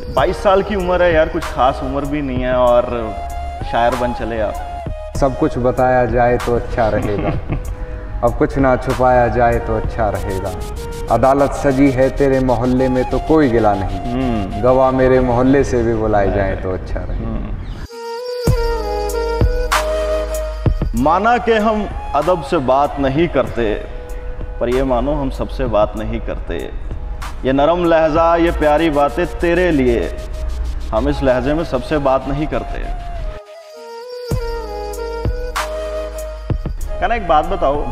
22 साल की उम्र है यार, कुछ खास उम्र भी नहीं है और शायर बन चले आप। सब कुछ बताया जाए तो अच्छा रहेगा, अब कुछ ना छुपाया जाए तो अच्छा रहेगा। अदालत सजी है तेरे मोहल्ले में तो कोई गिला नहीं, गवाह मेरे मोहल्ले से भी बुलाए जाए तो अच्छा रहेगा। माना कि हम अदब से बात नहीं करते, पर ये मानो हम सबसे बात नहीं करते। ये नरम लहजा, ये प्यारी बातें तेरे लिए, हम इस लहजे में सबसे बात नहीं करते। कहना एक बात बताओ,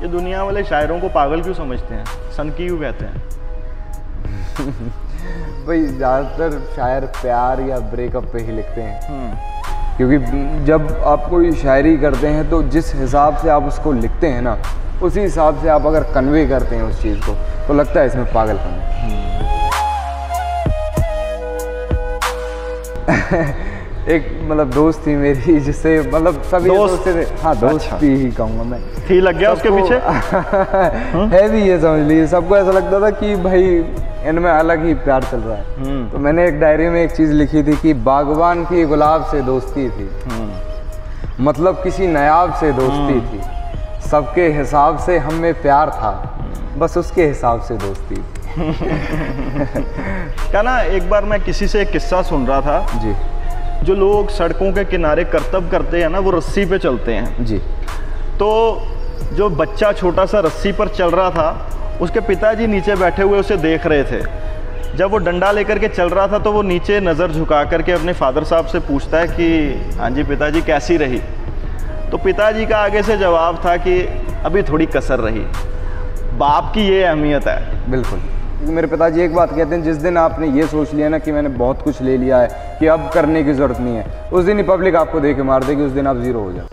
ये दुनिया वाले शायरों को पागल क्यों समझते हैं, सनकी क्यों कहते हैं? भाई ज़्यादातर शायर प्यार या ब्रेकअप पे ही लिखते हैं, क्योंकि जब आप कोई शायरी करते हैं तो जिस हिसाब से आप उसको लिखते हैं ना, उसी हिसाब से आप अगर कन्वे करते हैं उस चीज़ को तो लगता है इसमें पागलपन है। एक मतलब दोस्त थी मेरी जिससे मतलब सभी दोस्त थे, हाँ दोस्त अच्छा। ही कहूँगा मैं, थी लग गया उसके पीछे है भी ये समझ लीजिए। सबको ऐसा लगता था कि भाई इनमें अलग ही प्यार चल रहा है। तो मैंने एक डायरी में एक चीज़ लिखी थी कि बागबान की गुलाब से दोस्ती थी, मतलब किसी नायाब से दोस्ती थी, सबके हिसाब से हम में प्यार था, बस उसके हिसाब से दोस्ती थी। क्या ना, एक बार मैं किसी से एक किस्सा सुन रहा था जी। जो लोग सड़कों के किनारे करतब करते हैं ना, वो रस्सी पे चलते हैं जी। तो जो बच्चा छोटा सा रस्सी पर चल रहा था, उसके पिताजी नीचे बैठे हुए उसे देख रहे थे। जब वो डंडा लेकर के चल रहा था तो वो नीचे नज़र झुका करके अपने फादर साहब से पूछता है कि हाँ जी पिताजी कैसी रही? तो पिताजी का आगे से जवाब था कि अभी थोड़ी कसर रही। बाप की ये अहमियत है। बिल्कुल। मेरे पिताजी एक बात कहते हैं, जिस दिन आपने ये सोच लिया ना कि मैंने बहुत कुछ ले लिया है कि अब करने की ज़रूरत नहीं है, उस दिन ही पब्लिक आपको दे के मार देगी, उस दिन आप ज़ीरो हो जाओ।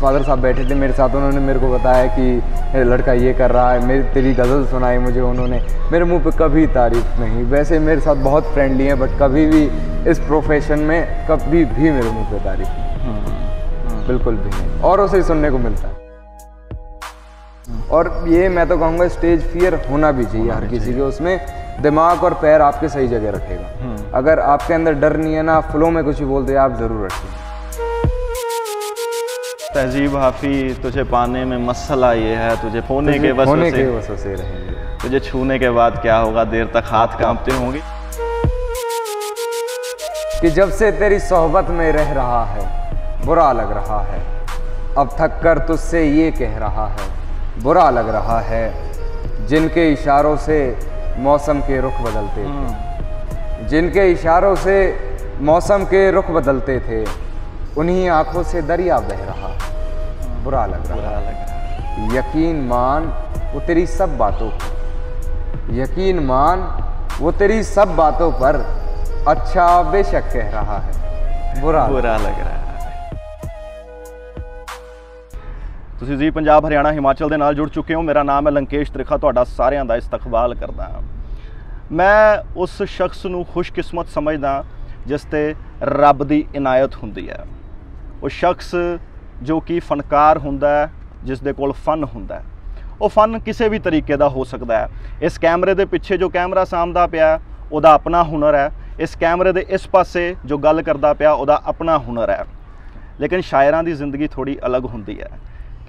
फादर साहब बैठे थे मेरे साथ, उन्होंने मेरे को बताया कि लड़का ये कर रहा है, मेरी तेरी गज़ल सुनाई मुझे उन्होंने। मेरे मुंह पे कभी तारीफ़ नहीं, वैसे मेरे साथ बहुत फ्रेंडली हैं, बट कभी भी इस प्रोफेशन में कभी भी मेरे मुंह पे तारीफ़ नहीं, बिल्कुल भी नहीं, और उसे सुनने को मिलता है। और ये मैं तो कहूँगा स्टेज फियर होना भी चाहिए हर किसी के, उसमें दिमाग और पैर आपके सही जगह रखेगा। अगर आपके अंदर डर नहीं है ना, आप फ्लो में कुछ भी बोलते हैं, आप ज़रूर रखिए। तहजीब हाफी तुझे पाने में मसला ये है, तुझे होने के वसवसे रहेंगे, तुझे छूने के बाद क्या होगा, देर तक हाथ कांपते होंगे। कि जब से तेरी सोहबत में रह रहा है बुरा लग रहा है, अब थक कर तुझसे ये कह रहा है बुरा लग रहा है। जिनके इशारों से मौसम के रुख बदलते थे, जिनके इशारों से मौसम के रुख बदलते थे, उन्हीं आंखों से दरिया बह रहा है बुरा लग रहा है। यकीन मान वो तेरी सब बातों पर, यकीन मान वो तेरी सब बातों पर, अच्छा बेशक कह रहा है बुरा लग रहा है। ਤੁਸੀਂ ਜੀ पंजाब हरियाणा हिमाचल ਦੇ ਨਾਲ जुड़ चुके हो। मेरा नाम है लंकेश त्रिखा, ਤੁਹਾਡਾ ਸਾਰਿਆਂ ਦਾ ਇਸਤਕਬਾਲ ਕਰਦਾ ਹਾਂ। मैं उस शख्स ਨੂੰ खुशकिस्मत समझदा जिस ते रब दी इनायत हुंदी है। वो शख्स जो कि फनकार हुंदा है, जिस दे कोल फन हुंदा है। वो फन किसी भी तरीके का हो सकता है। इस कैमरे के पिछे जो कैमरा सामदा पिया उहदा अपना हुनर है, इस कैमरे के इस पासे जो गल करदा पिया उहदा अपना हुनर है। लेकिन शायरां दी जिंदगी थोड़ी अलग हुंदी है।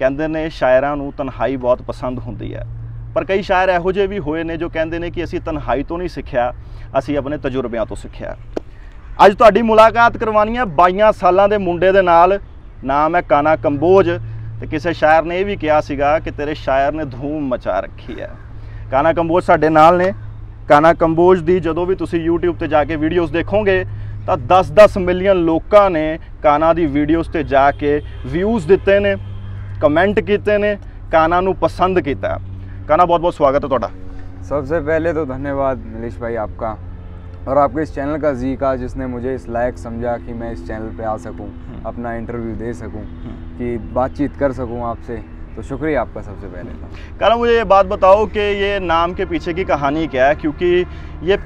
कहते ने शायरां नूं तन्हाई बहुत पसंद होंदी है, पर कई शायर इहो ਜਿਹੇ भी होए ने जो कहते हैं कि असी तन्हाई तो नहीं सीखिया, असी अपने तजुर्बियां तो सीखिया। अज तुहाडी मुलाकात करवानी है 22 सालां दे मुंडे दे नाल, नाम है काना कंबोज। ते किसी शायर ने यह भी कहा सीगा कि तेरे शायर ने धूम मचा रखी है। काना कंबोज साडे नाल ने। काना कंबोज दी जदों भी तुसीं यूट्यूब ते जाके वीडियोज़ देखोगे तो 10-10 मिलियन लोगों ने काना दी वीडियोज़ ते जाके व्यूज़ दिते ने, कमेंट किए ने, काना नू पसंद किया। काना बहुत बहुत स्वागत है तुहाडा। सबसे पहले तो धन्यवाद नीलेश भाई आपका, और आपके इस चैनल का जी का, जिसने मुझे इस लायक समझा कि मैं इस चैनल पे आ सकूं, अपना इंटरव्यू दे सकूं, कि बातचीत कर सकूं आपसे, तो शुक्रिया आपका सबसे पहले। काना मुझे ये बात बताओ कि ये नाम के पीछे की कहानी क्या है, क्योंकि ये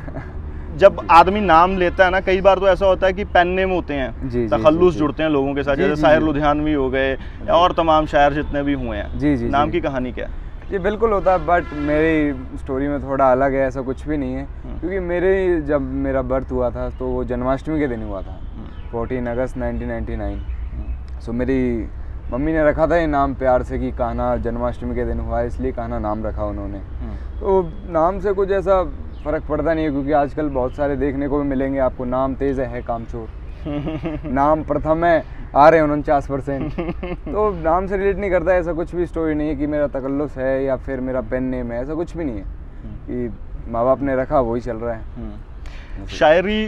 जब आदमी नाम लेता है ना, कई बार तो ऐसा होता है कि पेन नेम होते हैं, तखल्लुस जुड़ते हैं लोगों के साथ, जैसे साहिर लुधियानवी हो गए और तमाम शायर जितने भी हुए हैं। जी जी। नाम की कहानी क्या है? ये बिल्कुल होता है, बट मेरी स्टोरी में थोड़ा अलग है, ऐसा कुछ भी नहीं है। क्योंकि जब मेरा बर्थ हुआ था तो वो जन्माष्टमी के दिन हुआ था, 14 अगस्त 1999। सो मेरी मम्मी ने रखा था ये नाम प्यार से कि कान्हा जन्माष्टमी के दिन हुआ है, इसलिए कान्हा नाम रखा उन्होंने। तो नाम से कुछ ऐसा फ़र्क पड़ता नहीं है, क्योंकि आजकल बहुत सारे देखने को भी मिलेंगे आपको, नाम तेज़ है कामचोर, नाम प्रथम है आ रहे 49%। तो नाम से रिलेट नहीं करता, ऐसा कुछ भी स्टोरी नहीं है कि मेरा तकल्लुफ़ है या फिर मेरा पेन नेम है, ऐसा कुछ भी नहीं है कि माँ बाप ने रखा वही चल रहा है। शायरी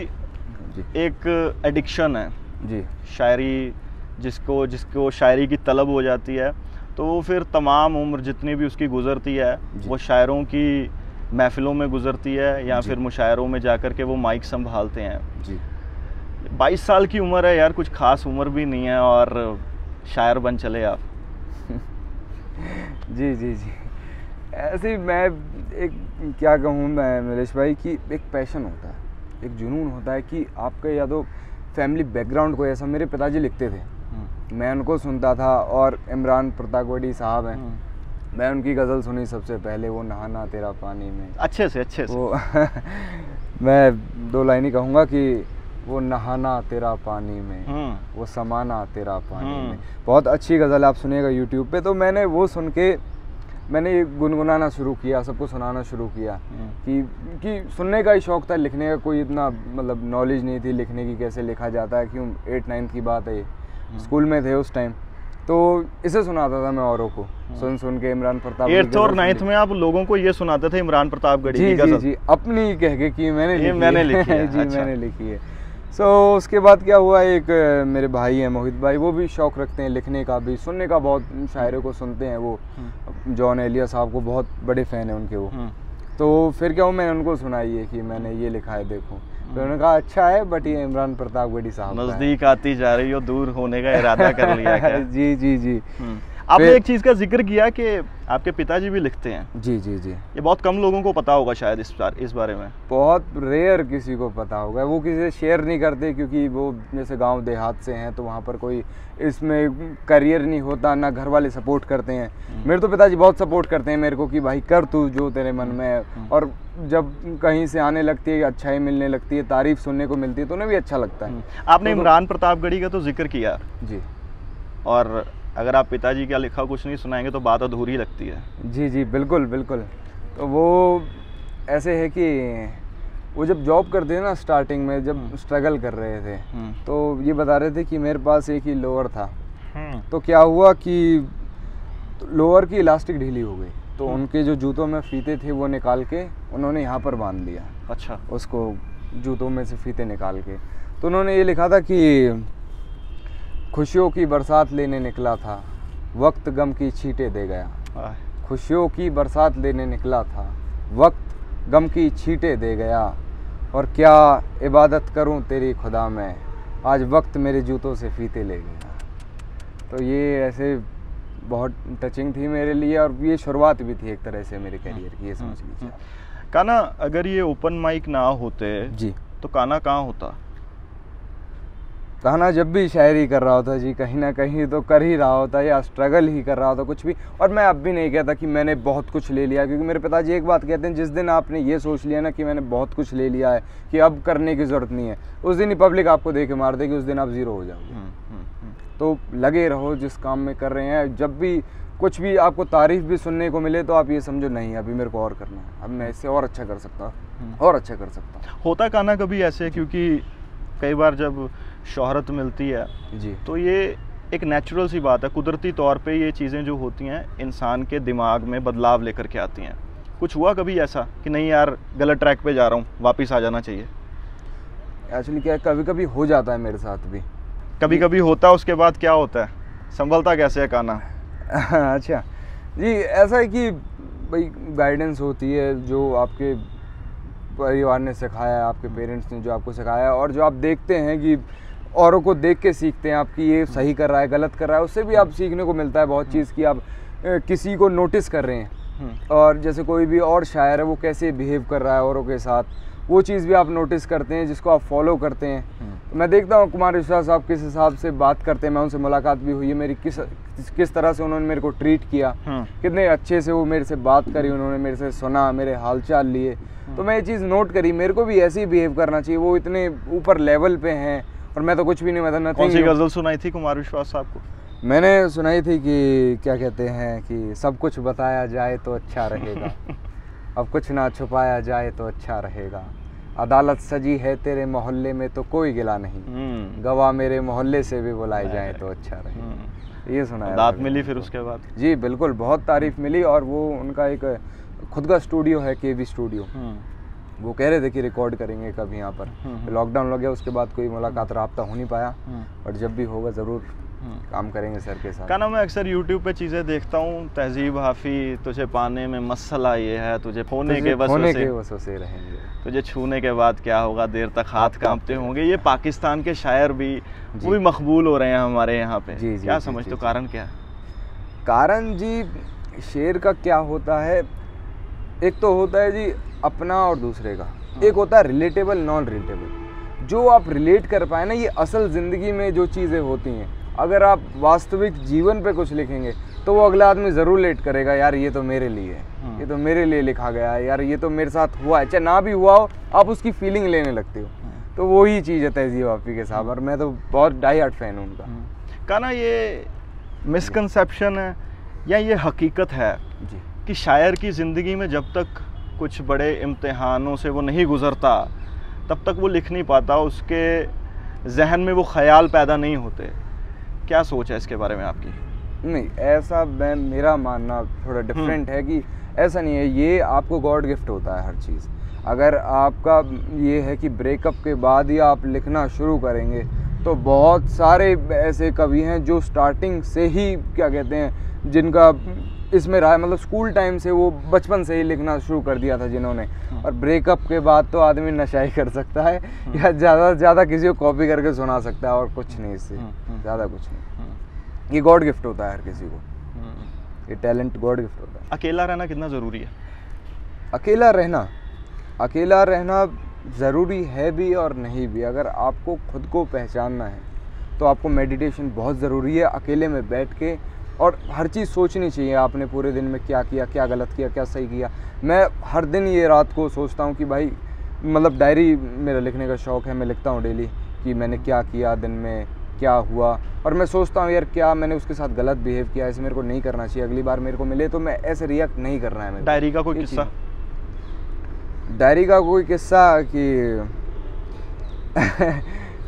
एक एडिक्शन है जी। शायरी जिसको शायरी की तलब हो जाती है तो वो फिर तमाम उम्र जितनी भी उसकी गुजरती है वो शायरों की महफिलों में गुजरती है या फिर मुशायरों में जाकर के वो माइक संभालते हैं जी। 22 साल की उम्र है यार, कुछ खास उम्र भी नहीं है और शायर बन चले आप। जी जी जी, ऐसे ही मैं एक क्या कहूँ मैं नरेश भाई कि एक पैशन होता है, एक जुनून होता है कि आपके या तो फैमिली बैकग्राउंड को, ऐसा मेरे पिताजी लिखते थे, मैं उनको सुनता था, और इमरान प्रतापगढ़ी साहब हैं, मैं उनकी गज़ल सुनी सबसे पहले, वो नहाना तेरा पानी में। अच्छे से वो मैं 2 लाइन ही कहूँगा कि वो नहाना तेरा पानी में, वो समाना तेरा पानी में, बहुत अच्छी गज़ल आप सुनिएगा यूट्यूब पे। तो मैंने वो सुन के मैंने गुनगुनाना शुरू किया, सबको सुनाना शुरू किया कि सुनने का ही शौक़ था, लिखने का कोई इतना मतलब नॉलेज नहीं थी लिखने की, कैसे लिखा जाता है, क्यों 8-9 की बात है, स्कूल में थे उस टाइम, तो इसे सुनाता था मैं औरों को, सुन के इमरान प्रताप। 8th और 9th में आप लोगों को ये सुनाते थे इमरान प्रतापगढ़ी की गज़ल? जी, अपनी कह के कि मैंने लिखी है। जी अच्छा। मैंने लिखी है। सो उसके बाद क्या हुआ, एक मेरे भाई हैं मोहित भाई, वो भी शौक़ रखते हैं लिखने का भी, सुनने का, बहुत शायरों को सुनते हैं वो, जॉन एलिया साहब को बहुत बड़े फ़ैन हैं उनके वो। तो फिर क्या हुआ, मैंने उनको सुनाई है कि मैंने ये लिखा है देखो, तो उन्होंने कहा अच्छा है, बट ये इमरान प्रतापगढ़ी साहब नज़दीक आती जा रही हो, दूर होने का इरादा कर लिया क्या? जी जी जी। आपने एक चीज़ का जिक्र किया कि आपके पिताजी भी लिखते हैं। जी जी जी, ये बहुत कम लोगों को पता होगा शायद इस बारे में, बहुत रेयर किसी को पता होगा, वो किसी से शेयर नहीं करते, क्योंकि वो जैसे गांव देहात से हैं तो वहाँ पर कोई इसमें करियर नहीं होता, ना घर वाले सपोर्ट करते हैं। मेरे तो पिताजी बहुत सपोर्ट करते हैं मेरे को कि भाई कर तू जो तेरे मन में है, और जब कहीं से आने लगती है, अच्छाई मिलने लगती है, तारीफ सुनने को मिलती है, तो उन्हें भी अच्छा लगता है। आपने इमरान प्रतापगढ़ी का तो जिक्र किया जी, और अगर आप पिताजी का लिखा कुछ नहीं सुनाएंगे तो बात अधूरी लगती है। जी जी बिल्कुल बिल्कुल। तो वो ऐसे है कि वो जब जॉब करते थे ना, स्टार्टिंग में जब स्ट्रगल कर रहे थे, तो ये बता रहे थे कि मेरे पास एक ही लोअर था, तो क्या हुआ कि लोअर की इलास्टिक ढीली हो गई, तो उनके जो जूतों में फीते थे वो निकाल के उन्होंने यहाँ पर बांध लिया। अच्छा। उसको जूतों में से फीते निकाल के, तो उन्होंने ये लिखा था कि खुशियों की बरसात लेने निकला था, वक्त गम की छींटे दे गया। खुशियों की बरसात लेने निकला था, वक्त गम की छींटे दे गया, और क्या इबादत करूं तेरी खुदा में, आज वक्त मेरे जूतों से फीते ले गया। तो ये ऐसे बहुत टचिंग थी मेरे लिए, और ये शुरुआत भी थी एक तरह से मेरे करियर की, ये समझ लीजिए। कान्हा, अगर ये ओपन माइक ना होते जी तो कान्हा कहाँ होता? कान्हा जब भी शायरी कर रहा होता जी, कहीं ना कहीं तो कर ही रहा होता, या स्ट्रगल ही कर रहा होता कुछ भी। और मैं अब भी नहीं कहता कि मैंने बहुत कुछ ले लिया, क्योंकि मेरे पिताजी एक बात कहते हैं, जिस दिन आपने ये सोच लिया ना कि मैंने बहुत कुछ ले लिया है, कि अब करने की ज़रूरत नहीं है, उस दिन ही पब्लिक आपको दे के मार देगी, उस दिन आप ज़ीरो हो जाओगे। तो लगे रहो जिस काम में कर रहे हैं, जब भी कुछ भी आपको तारीफ़ भी सुनने को मिले तो आप ये समझो नहीं अभी मेरे को और करना है, अब मैं इससे और अच्छा कर सकता हूँ, और अच्छा कर सकता हूँ। होता कान्हा कभी ऐसे, क्योंकि कई बार जब शोहरत मिलती है जी, तो ये एक नेचुरल सी बात है, कुदरती तौर पे ये चीज़ें जो होती हैं इंसान के दिमाग में बदलाव लेकर के आती हैं। कुछ हुआ कभी ऐसा कि नहीं यार गलत ट्रैक पे जा रहा हूँ, वापस आ जाना चाहिए? एक्चुअली क्या है, कभी कभी हो जाता है मेरे साथ भी, कभी कभी होता है, उसके बाद क्या होता है, संभलता कैसे है कान्हा? अच्छा जी, ऐसा है कि भाई गाइडेंस होती है, जो आपके परिवार ने सिखाया है, आपके पेरेंट्स ने जो आपको सिखाया है, और जो आप देखते हैं कि औरों को देख के सीखते हैं आप कि ये सही कर रहा है, गलत कर रहा है, उससे भी आप सीखने को मिलता है बहुत चीज़, कि आप किसी को नोटिस कर रहे हैं, और जैसे कोई भी और शायर है वो कैसे बिहेव कर रहा है औरों के साथ, वो चीज़ भी आप नोटिस करते हैं, जिसको आप फॉलो करते हैं। मैं देखता हूँ कुमार विश्वास साहब किस हिसाब से बात करते हैं, मैं उनसे मुलाकात भी हुई है मेरी, किस तरह से उन्होंने मेरे को ट्रीट किया, कितने अच्छे से वो मेरे से बात करी, उन्होंने मेरे से सुना, मेरे हालचाल लिए। तो मैं ये चीज़ नोट करी, मेरे को भी ऐसे ही बिहेव करना चाहिए। वो इतने ऊपर लेवल पे हैं और मैं तो कुछ भी नहीं, मतलब कौन सी गज़ल सुनाई थी कुमार विश्वास साहब को? मैंने सुनाई थी कि क्या कहते हैं कि सब कुछ बताया जाए तो अच्छा रहेगा, अब कुछ ना छुपाया जाए तो अच्छा रहेगा, अदालत सजी है तेरे मोहल्ले में तो कोई गिला नहीं, गवाह मेरे मोहल्ले से भी बुलाए जाए तो अच्छा रहे। ये सुना है। दाद मिली फिर उसके बाद? जी बिल्कुल, बहुत तारीफ मिली। और वो उनका एक खुद का स्टूडियो है, केवी स्टूडियो, वो कह रहे थे कि रिकॉर्ड करेंगे कभी यहाँ पर। लॉकडाउन लग गया, उसके बाद कोई मुलाकात राब्ता हो नहीं पाया, और जब भी होगा ज़रूर काम करेंगे सर के साथ। क्या नाम, मैं अक्सर यूट्यूब पे चीज़ें देखता हूँ, तहजीब हाफी, तुझे पाने में मसला ये है, तुझे खोने के वसवसे रहेंगे, तुझे छूने के बाद क्या होगा, देर तक हाथ कांपते होंगे। ये पाकिस्तान के शायर भी वो भी मकबूल हो रहे हैं हमारे यहाँ पे। क्या समझते हो, कारण क्या है? कारण जी, शेर का क्या होता है, एक तो होता है जी अपना और दूसरे का, एक होता है रिलेटेबल नॉन रिलेटेबल। जो आप रिलेट कर पाए ना, ये असल ज़िंदगी में जो चीज़ें होती हैं, अगर आप वास्तविक जीवन पे कुछ लिखेंगे तो वो अगला आदमी ज़रूर रिलेट करेगा, यार ये तो मेरे लिए है, ये तो मेरे लिए लिखा गया है, यार ये तो मेरे साथ हुआ है, चाहे ना भी हुआ हो आप उसकी फीलिंग लेने लगते हो। तो वही चीज़ है तहजीब हाफी के साथ, और मैं तो बहुत डाई हार्ट फैन हूँ उनका। का ना ये मिसकंसेप्शन है या ये हकीकत है जी कि शायर की ज़िंदगी में जब तक कुछ बड़े इम्तिहानों से वो नहीं गुज़रता तब तक वो लिख नहीं पाता, उसके जहन में वो ख्याल पैदा नहीं होते। क्या सोच है इसके बारे में आपकी? नहीं, ऐसा मेरा मानना थोड़ा डिफरेंट है कि ऐसा नहीं है, ये आपको गॉड गिफ्ट होता है हर चीज़। अगर आपका ये है कि ब्रेकअप के बाद ही आप लिखना शुरू करेंगे, तो बहुत सारे ऐसे कवि हैं जो स्टार्टिंग से ही क्या कहते हैं, जिनका इसमें रहा है, मतलब स्कूल टाइम से, वो बचपन से ही लिखना शुरू कर दिया था जिन्होंने। और ब्रेकअप के बाद तो आदमी नशा ही कर सकता है, या ज़्यादा से ज़्यादा किसी को कॉपी करके सुना सकता है, और कुछ नहीं, इससे ज़्यादा कुछ नहीं। ये गॉड गिफ्ट होता है हर किसी को, ये टैलेंट गॉड गिफ्ट होता है। अकेला रहना कितना ज़रूरी है? अकेला रहना ज़रूरी है भी और नहीं भी। अगर आपको खुद को पहचानना है तो आपको मेडिटेशन बहुत ज़रूरी है, अकेले में बैठ के, और हर चीज़ सोचनी चाहिए आपने पूरे दिन में क्या किया, क्या गलत किया, क्या सही किया। मैं हर दिन ये रात को सोचता हूँ कि भाई, मतलब डायरी मेरा लिखने का शौक़ है, मैं लिखता हूँ डेली कि मैंने क्या किया, दिन में क्या हुआ, और मैं सोचता हूँ यार क्या मैंने उसके साथ गलत बिहेव किया, ऐसे मेरे को नहीं करना चाहिए, अगली बार मेरे को मिले तो मैं ऐसे रिएक्ट नहीं करना है मेरे। डायरी का कोई किस्सा? डायरी का कोई किस्सा कि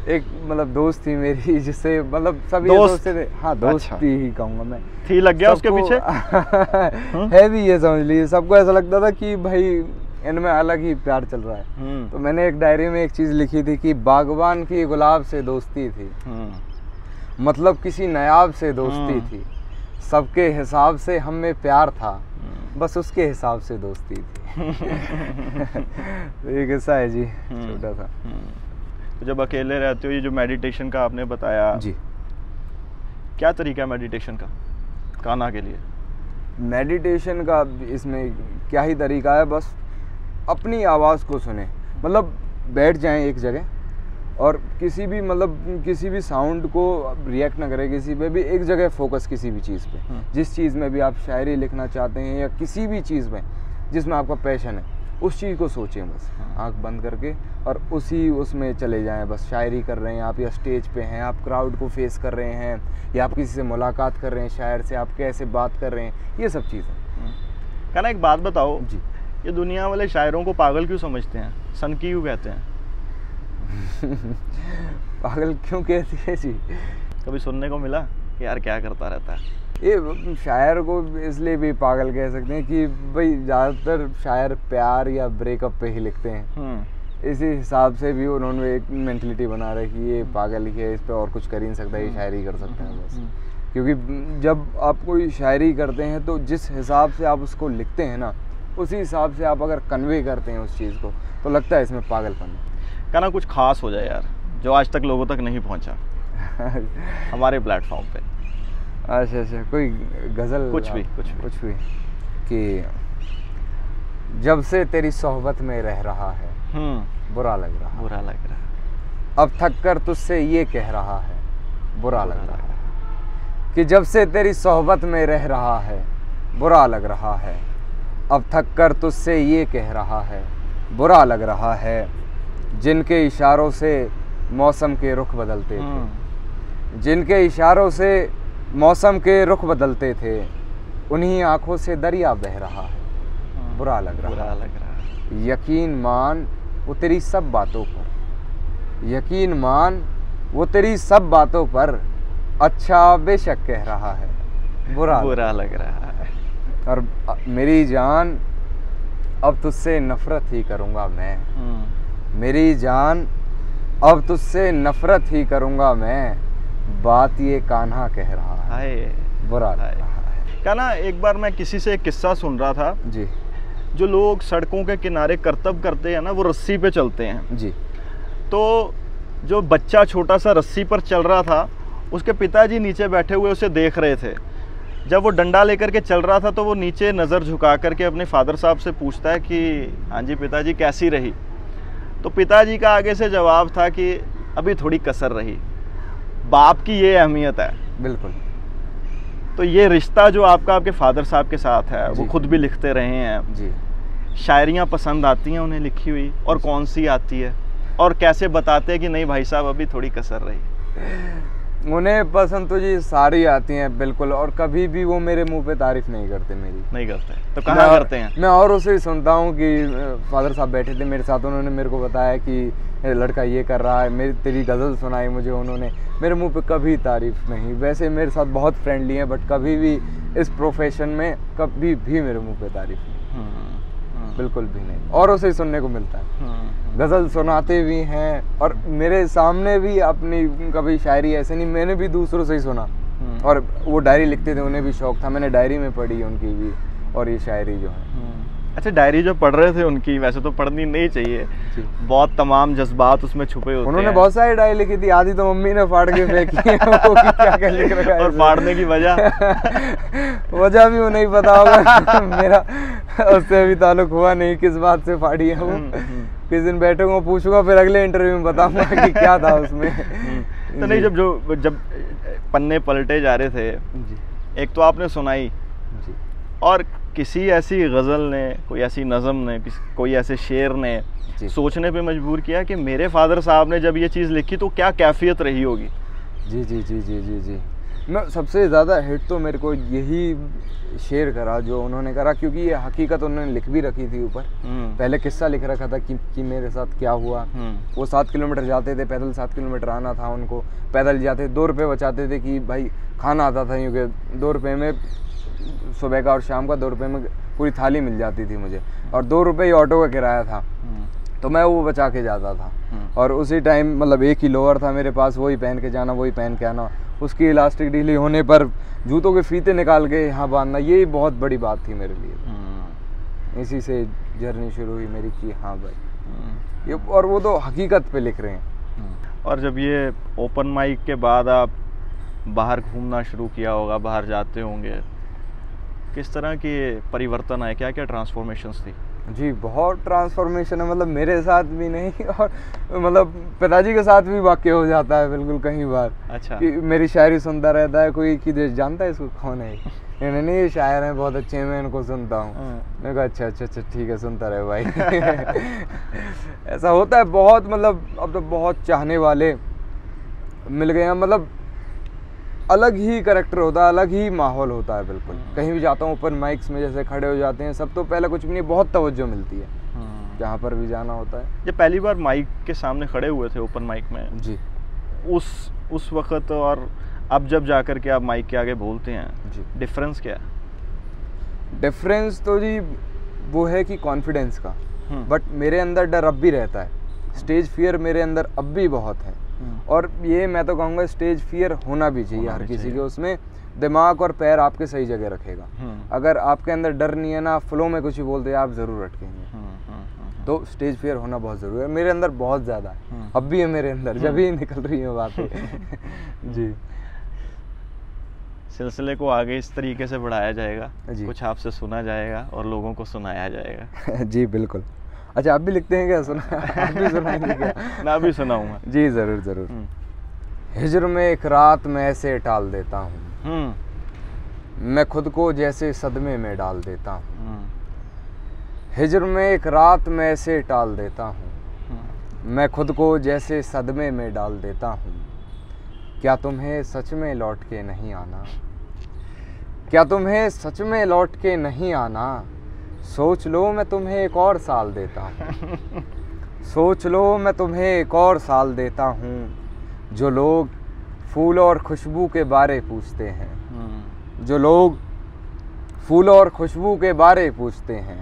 एक मतलब दोस्त थी मेरी, जिससे मतलब सभी दोस्त थे। हाँ, दोस्त ही कहूँगा मैं। थी लग गया उसके पीछे? है भी, ये समझ लीजिए। सबको ऐसा लगता था कि भाई इनमें अलग ही प्यार चल रहा है। तो मैंने एक डायरी में एक चीज़ लिखी थी कि बागबान की गुलाब से दोस्ती थी, मतलब किसी नायाब से दोस्ती थी, सबके हिसाब से हम में प्यार था, बस उसके हिसाब से दोस्ती थी। तो ये किस्सा है जी, छोटा सा। तो जब अकेले रहते हो, ये जो मेडिटेशन का आपने बताया जी, क्या तरीका है मेडिटेशन का कान्हा के लिए? मेडिटेशन का इसमें क्या ही तरीका है, बस अपनी आवाज़ को सुने, मतलब बैठ जाएं एक जगह और किसी भी साउंड को रिएक्ट ना करें, किसी पे भी एक जगह फोकस, किसी भी चीज़ पे, जिस चीज़ में भी आप शायरी लिखना चाहते हैं या किसी भी चीज़ में जिसमें आपका पैशन है, उस चीज़ को सोचें बस आंख बंद करके, और उसमें चले जाएं। बस शायरी कर रहे हैं आप, या स्टेज पे हैं आप, क्राउड को फेस कर रहे हैं, या आप किसी से मुलाकात कर रहे हैं, शायर से आप कैसे बात कर रहे हैं, ये सब चीज़ें। कहना, एक बात बताओ जी, ये दुनिया वाले शायरों को पागल क्यों समझते हैं, सनकी क्यों कहते हैं? पागल क्यों कहती है जी? कभी सुनने को मिला कि यार क्या करता रहता है? ये शायर को इसलिए भी पागल कह सकते हैं कि भाई ज़्यादातर शायर प्यार या ब्रेकअप पे ही लिखते हैं, इसी हिसाब से भी उन्होंने एक मेंटलिटी बना रखी है, ये पागल ही है, इस पे और कुछ कर ही नहीं सकता, ये शायरी कर सकते हैं बस। क्योंकि जब आप कोई शायरी करते हैं तो जिस हिसाब से आप उसको लिखते हैं ना, उसी हिसाब से आप अगर कन्वे करते हैं उस चीज़ को, तो लगता है इसमें पागलपन है। कहना कुछ खास हो जाए यार, जो आज तक लोगों तक नहीं पहुंचा हमारे प्लेटफॉर्म पे। अच्छा, कोई गज़ल? कुछ भी कि जब से तेरी सोहबत में रह रहा है, बुरा लग रहा। अब थक कर तुझसे ये कह रहा है, बुरा लग रहा है कि जब से तेरी सोहबत में रह रहा है, बुरा लग रहा है। अब थक कर तुझसे ये कह रहा है, बुरा लग रहा है। जिनके इशारों से मौसम के रुख बदलते थे, जिनके इशारों से मौसम के रुख बदलते थे, उन्हीं आँखों से दरिया बह रहा है, बुरा लग रहा है। यकीन मान वो तेरी सब बातों पर, यकीन मान वो तेरी सब बातों पर, अच्छा बेशक कह रहा है, बुरा लग रहा है। और मेरी जान अब तुझसे नफरत ही करूँगा मैं, मेरी जान अब तुझसे नफरत ही करूँगा मैं, बात ये कान्हा कह रहा है, बुरा लग रहा है। कान्हा, एक बार मैं किसी से एक किस्सा सुन रहा था जी। जो लोग सड़कों के किनारे करतब करते हैं ना, वो रस्सी पे चलते हैं जी। तो जो बच्चा छोटा सा रस्सी पर चल रहा था, उसके पिताजी नीचे बैठे हुए उसे देख रहे थे। जब वो डंडा लेकर के चल रहा था तो वो नीचे नज़र झुका करके अपने फादर साहब से पूछता है कि हाँ जी पिताजी कैसी रही। तो पिताजी का आगे से जवाब था कि अभी थोड़ी कसर रही। बाप की ये अहमियत है। बिल्कुल। तो ये रिश्ता जो आपका आपके फादर साहब के साथ है, वो खुद भी लिखते रहे हैं जी। शायरियाँ पसंद आती हैं उन्हें लिखी हुई, और कौन सी आती है, और कैसे बताते हैं कि नहीं भाई साहब अभी थोड़ी कसर रही? उन्हें पसंद तो जी सारी आती हैं बिल्कुल, और कभी भी वो मेरे मुंह पे तारीफ नहीं करते मेरी। नहीं करते तो कहाँ करते हैं? मैं और उसे सुनता हूँ कि फादर साहब बैठे थे मेरे साथ, उन्होंने मेरे को बताया कि लड़का ये कर रहा है, मेरी तेरी गज़ल सुनाई मुझे उन्होंने, मेरे मुंह पे कभी तारीफ नहीं। वैसे मेरे साथ बहुत फ्रेंडली हैं, बट कभी भी इस प्रोफेशन में कभी भी मेरे मुंह पे तारीफ नहीं, बिल्कुल भी नहीं। और उसे सुनने को मिलता है, गज़ल सुनाते भी हैं, और मेरे सामने भी अपनी कभी शायरी ऐसे नहीं, मैंने भी दूसरों से ही सुना। और वो डायरी लिखते थे, उन्हें भी शौक था, मैंने डायरी में पढ़ी उनकी भी, और ये शायरी जो है। अच्छा, डायरी जो पढ़ रहे थे उनकी, वैसे तो पढ़नी नहीं चाहिए, बहुत तमाम जज्बात उसमें छुपे होते हैं। उन्होंने बहुत सारी डायरी लिखी थी, आधी तो मम्मी ने फाड़ के फेंकी है, वो क्या क्या लिख रखा है। और फाड़ने की वजह भी वो नहीं पता होगा। मेरा उससे अभी ताल्लुक हुआ नहीं किस बात से फाड़ी है वो। किस दिन बैठूंगा पूछूंगा, फिर अगले इंटरव्यू में बताऊंगा कि क्या था उसमें। तो नहीं, जब पन्ने पलटे जा रहे थे, एक तो आपने सुनाई, और किसी ऐसी गज़ल ने, कोई ऐसी नज़म ने, कोई ऐसे शेर ने सोचने पे मजबूर किया कि मेरे फादर साहब ने जब ये चीज़ लिखी तो क्या कैफियत रही होगी। जी जी जी जी जी जी। मैं सबसे ज़्यादा हिट तो मेरे को यही शेर करा जो उन्होंने करा, क्योंकि ये हकीकत उन्होंने लिख भी रखी थी ऊपर। पहले किस्सा लिख रखा था कि मेरे साथ क्या हुआ। वो 7 किलोमीटर जाते थे पैदल, 7 किलोमीटर आना था उनको, पैदल जाते, 2 रुपये बचाते थे कि भाई खाना आता था, क्योंकि 2 रुपये में सुबह का और शाम का 2 रुपये में पूरी थाली मिल जाती थी मुझे, और 2 रुपये ही ऑटो का किराया था, तो मैं वो बचा के जाता था। और उसी टाइम मतलब एक ही लोअर था मेरे पास, वही पहन के जाना, वही पहन के आना। उसकी इलास्टिक ढीली होने पर जूतों के फीते निकाल के यहाँ बांधना, ये बहुत बड़ी बात थी मेरे लिए। इसी से जर्नी शुरू हुई मेरी कि हाँ भाई ये, और वो तो हकीकत पे लिख रहे हैं। और जब ये ओपन माइक के बाद आप बाहर घूमना शुरू किया होगा, बाहर जाते होंगे, किस तरह के परिवर्तन आए, क्या क्या ट्रांसफॉर्मेशंस थी? जी बहुत ट्रांसफॉर्मेशन है, मतलब मेरे साथ भी नहीं, और मतलब पिताजी के साथ भी वाक़ई हो जाता है बिल्कुल कई बार। अच्छा। कि मेरी शायरी सुनता रहता है कोई कि जानता है इसको कौन है, नहीं ये शायर हैं बहुत अच्छे, मैं इनको सुनता हूँ। मैंने कहा अच्छा अच्छा अच्छा ठीक है, सुनता रहे भाई। ऐसा होता है बहुत, मतलब अब तो बहुत चाहने वाले मिल गए हैं, मतलब अलग ही करैक्टर होता है, अलग ही माहौल होता है बिल्कुल। कहीं भी जाता हूँ ओपन माइक्स में जैसे खड़े हो जाते हैं सब, तो पहले कुछ भी नहीं, बहुत तवज्जो मिलती है जहाँ पर भी जाना होता है। जब पहली बार माइक के सामने खड़े हुए थे ओपन माइक में जी, उस वक्त और अब जब जाकर के आप माइक के आगे बोलते हैं जी, डिफरेंस क्या है? डिफरेंस तो जी वो है कि कॉन्फिडेंस का, बट मेरे अंदर डर अब भी रहता है, स्टेज फियर मेरे अंदर अब भी बहुत है। और ये मैं तो कहूँगा स्टेज फियर होना भी चाहिए हर किसी के, उसमें दिमाग और पैर आपके सही जगह रखेगा। अगर आपके अंदर डर नहीं है ना, फ्लो में कुछ ही बोलते आप ज़रूर अटकेंगे। तो स्टेज फियर होना बहुत ज़रूरी है, मेरे अंदर बहुत ज़्यादा है, अब भी है मेरे अंदर, जब ही निकल रही है बातें। जी। सिलसिले को आगे इस तरीके से बढ़ाया जाएगा, कुछ आपसे सुना जाएगा और लोगों को सुनाया जाएगा। जी बिल्कुल। अच्छा, आप भी लिखते हैं क्या? सुना आप भी सुनाएंगे क्या? मैं भी सुनाऊंगा जी ज़रूर ज़रूर। हिज्र में एक रात मैं ऐसे टाल देता हूँ, मैं खुद को जैसे सदमे में डाल देता हूँ। हिज्र में एक रात मैं ऐसे टाल देता हूँ, मैं खुद को जैसे सदमे में डाल देता हूँ। क्या तुम्हें सच में लौट के नहीं आना? क्या तुम्हें सच में लौट के नहीं आना? सोच लो मैं तुम्हें एक और साल देता हूँ। सोच लो मैं तुम्हें एक और साल देता हूँ। जो लोग फूल और खुशबू के बारे पूछते हैं, जो लोग फूल और खुशबू के बारे पूछते हैं,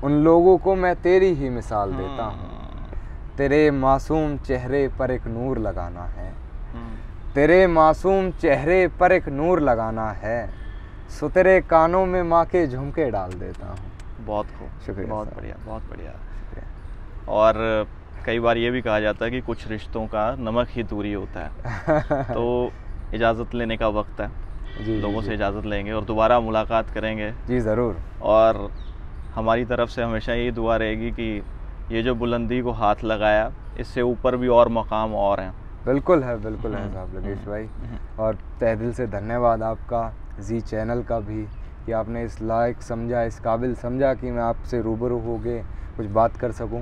उन लोगों को मैं तेरी ही मिसाल देता हूँ। तेरे मासूम चेहरे पर एक नूर लगाना है, तेरे मासूम चेहरे पर एक नूर लगाना है। सो तेरे कानों में माँ के झुमके डाल देता हूँ। बहुत खूब, शुक्रिया, बहुत बढ़िया, बहुत बढ़िया। और कई बार ये भी कहा जाता है कि कुछ रिश्तों का नमक ही दूरी होता है। तो इजाज़त लेने का वक्त है। जी, लोगों जी, से इजाज़त लेंगे और दोबारा मुलाकात करेंगे। जी ज़रूर। और हमारी तरफ से हमेशा यही दुआ रहेगी कि ये जो बुलंदी को हाथ लगाया, इससे ऊपर भी और मकाम और हैं। बिल्कुल है साहब लंकेश भाई। और तहे दिल से धन्यवाद आपका, जी चैनल का भी, कि आपने इस लायक समझा, इस काबिल समझा कि मैं आपसे रूबरू हो गए कुछ बात कर सकूं।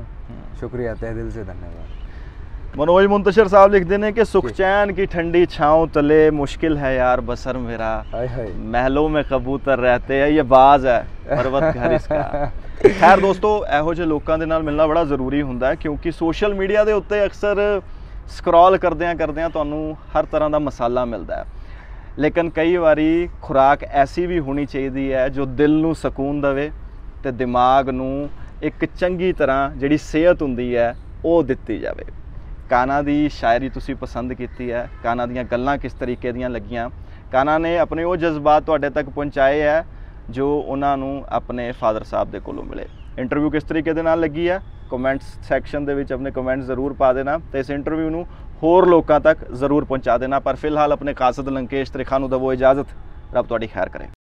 शुक्रिया, तहे दिल से धन्यवाद। मनोज मुंतशिर साहब लिख देने के सुख चैन की ठंडी छाँव तले मुश्किल है यार बसर मेरा। हाय हाय। महलों में कबूतर रहते हैं, ये बाज है पर्वत घर इसका। खैर दोस्तों, ਇਹੋ ਜਿਹੇ ਲੋਕਾਂ ਦੇ ਨਾਲ ਮਿਲਣਾ ਬੜਾ ਜ਼ਰੂਰੀ ਹੁੰਦਾ ਹੈ, ਕਿਉਂਕਿ ਸੋਸ਼ਲ ਮੀਡੀਆ ਦੇ ਉੱਤੇ ਅਕਸਰ ਸਕਰੋਲ ਕਰਦਿਆਂ ਤੁਹਾਨੂੰ ਹਰ ਤਰ੍ਹਾਂ ਦਾ ਮਸਾਲਾ ਮਿਲਦਾ ਹੈ, ਲੇਕਿਨ ਕਈ ਵਾਰੀ ਖੁਰਾਕ ਐਸੀ ਵੀ ਹੋਣੀ ਚਾਹੀਦੀ ਹੈ ਜੋ ਦਿਲ ਨੂੰ ਸਕੂਨ ਦੇਵੇ ਤੇ ਦਿਮਾਗ ਨੂੰ ਇੱਕ ਚੰਗੀ ਤਰ੍ਹਾਂ ਜਿਹੜੀ ਸਿਹਤ ਹੁੰਦੀ ਹੈ ਉਹ ਦਿੱਤੀ ਜਾਵੇ। ਕਾਨਾ ਦੀ ਸ਼ਾਇਰੀ ਤੁਸੀਂ ਪਸੰਦ ਕੀਤੀ ਹੈ, ਕਾਨਾ ਦੀਆਂ ਗੱਲਾਂ ਕਿਸ ਤਰੀਕੇ ਦੀਆਂ ਲੱਗੀਆਂ, ਕਾਨਾ ਨੇ ਆਪਣੇ ਉਹ ਜਜ਼ਬਾਤ ਤੁਹਾਡੇ ਤੱਕ ਪਹੁੰਚਾਏ ਹੈ ਜੋ ਉਹਨਾਂ ਨੂੰ ਆਪਣੇ ਫਾਦਰ ਸਾਹਿਬ ਦੇ ਕੋਲੋਂ ਮਿਲੇ। ਇੰਟਰਵਿਊ ਕਿਸ ਤਰੀਕੇ ਦੇ ਨਾਲ ਲੱਗੀ ਹੈ, ਕਮੈਂਟਸ ਸੈਕਸ਼ਨ ਦੇ ਵਿੱਚ ਆਪਣੇ ਕਮੈਂਟ ਜ਼ਰੂਰ ਪਾ ਦੇਣਾ ਤੇ ਇਸ ਇੰਟਰਵਿਊ ਨੂੰ ਹੋਰ ਲੋਕਾਂ ਤੱਕ ਜ਼ਰੂਰ ਪਹੁੰਚਾ ਦੇਣਾ। ਪਰ ਫਿਲਹਾਲ ਆਪਣੇ ਕਾਸਦ ਲੰਕੇਸ਼ ਤ੍ਰਿਖਾ ਨੂੰ ਦਵੋ ਇਜਾਜ਼ਤ। ਰੱਬ ਤੁਹਾਡੀ ਖੈਰ ਕਰੇ।